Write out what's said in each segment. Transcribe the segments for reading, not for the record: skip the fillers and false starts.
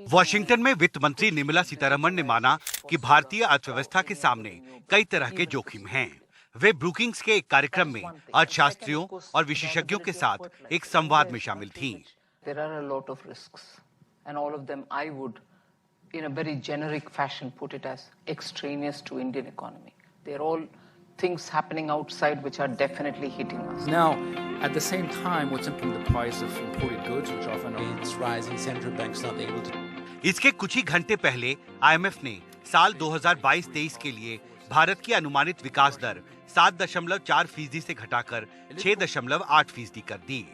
Washington में वित्त मंत्री निर्मला सीतारमण ने माना कि भारतीय अर्थव्यवस्था के सामने कई तरह के जोखिम हैं। वे ब्रुकिंग्स के एक कार्यक्रम में अर्थशास्त्रियों और विशेषज्ञों के साथ एक संवाद में शामिल थीं। In a very generic fashion, put it as extraneous to Indian economy. They're all things happening outside which are definitely hitting us. Now, at the same time, what's impacting the price of imported goods, which often it's rising. Central banks not able to. इसके कुछ ही घंटे पहले IMF ने साल 2022-23 के लिए भारत की अनुमानित विकास दर 7.4% से घटाकर 6.8% कर दी।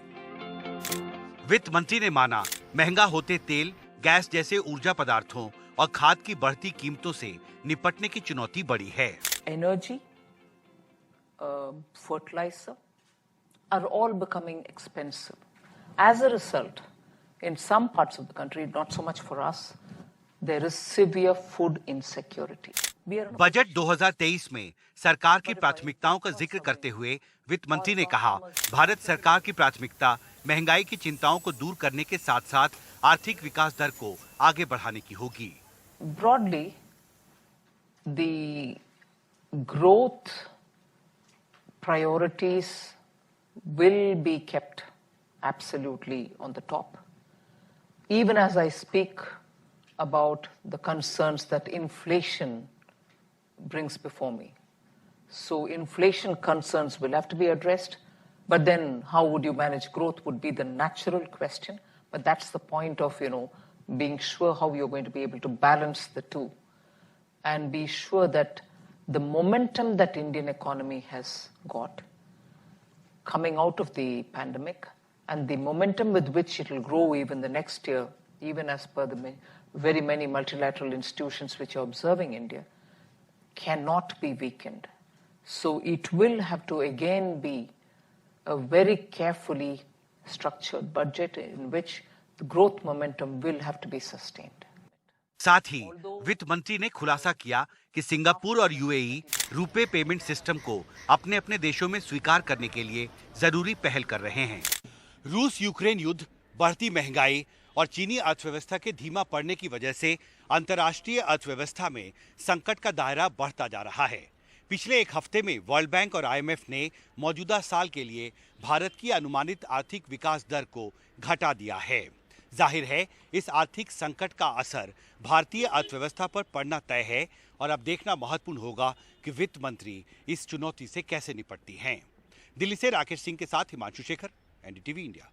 वित्त मंत्री ने माना महंगा होते तेल, गैस जैसे ऊर्जा पदार्थों और खाद की बढ़ती कीमतों से निपटने की चुनौती बड़ी है। Energy, fertilizer are all becoming expensive. As a result, in some parts of the country, not so much for us, there is severe food insecurity. Budget 2023 में सरकार की प्राथमिकताओं का जिक्र करते हुए वित्त मंत्री ने कहा, भारत सरकार की प्राथमिकता महंगाई की चिंताओं को दूर करने के साथ-साथ आर्थिक विकास दर को आगे बढ़ाने की होगी। Broadly, the growth priorities will be kept absolutely on the top. Even as I speak about the concerns that inflation brings before me. So inflation concerns will have to be addressed, but then how would you manage growth would be the natural question. But that's the point of, being sure how you're going to be able to balance the two and be sure that the momentum that Indian economy has got coming out of the pandemic and the momentum with which it will grow even the next year, even as per the very many multilateral institutions which are observing India, cannot be weakened. So it will have to again be a very carefully structured budget in which the growth momentum will have to be sustained. साथ ही वित्त मंत्री ने खुलासा किया कि Singapore और UAE RuPay payment system को अपने अपने देशों में स्वीकार करने के लिए जरूरी पहल कर रहे हैं। रूस यूक्रेन युद्ध, बढ़ती महंगाई और चीनी अर्थव्यवस्था के धीमा पड़ने की वजह से अंतर्राष्ट्रीय अर्थव्यवस्था में संकट का दायरा बढ़ता जा रहा है। पिछले एक हफ्ते में वर्ल्ड बैंक और आईएमएफ ने मौजूदा साल के लिए भारत की अनुमानित आर्थिक विकास दर को घटा दिया है। जाहिर है इस आर्थिक संकट का असर भारतीय अर्थव्यवस्था पर पड़ना तय है और अब देखना महत्वपूर्ण होगा कि वित्त मंत्री इस चुनौती से कैसे निपटती हैं। दिल्ली से राकेश सिंह के साथ हिमांशु शेखर, एनडीटीवी इंडिया।